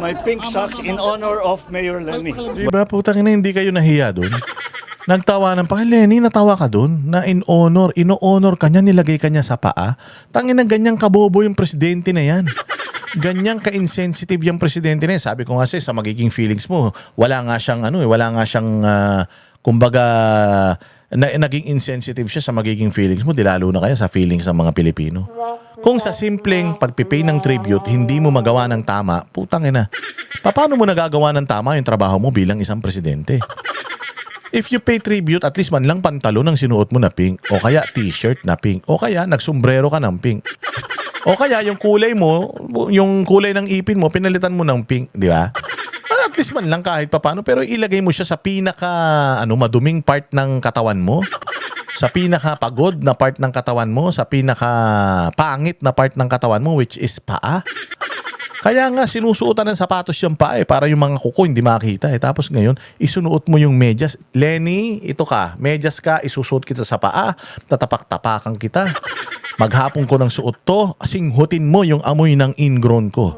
My pink socks in honor of Mayor Lenny. Diba, putang ina, hindi kayo nahiya doon? Nagtawanan pa. Lenny, natawa ka doon? Na ino-honor ka niya, nilagay ka niya sa paa? Tangin na ganyang kabobo yung presidente na yan. Ganyang ka-insensitive yung presidente na yan. Sabi ko kasi sa magiging feelings mo, wala nga siyang, kumbaga, naging insensitive siya sa magiging feelings mo, di lalo na kaya sa feelings ng mga Pilipino. Kung sa simpleng pagpipay ng tribute, hindi mo magawa ng tama, putang ina. Paano mo nagagawa ng tama yung trabaho mo bilang isang presidente? If you pay tribute, at least man lang pantalon ang sinuot mo na pink, o kaya t-shirt na pink, o kaya nagsombrero ka ng pink. O kaya yung kulay mo, yung kulay ng ipin mo, pinalitan mo ng pink, di ba? At least man lang kahit papano, pero ilagay mo siya sa pinaka maduming part ng katawan mo, sa pinaka pagod na part ng katawan mo, sa pinaka pangit na part ng katawan mo, which is paa. Kaya nga sinusuotan ng sapatos yung paa para yung mga kuko hindi makita Tapos ngayon, isunuot mo yung medyas. Lenny, ito ka, medyas ka, isusuot kita sa paa, tatapak-tapakan kita. Maghapon ko ng suot to, singhutin mo yung amoy ng ingrown ko.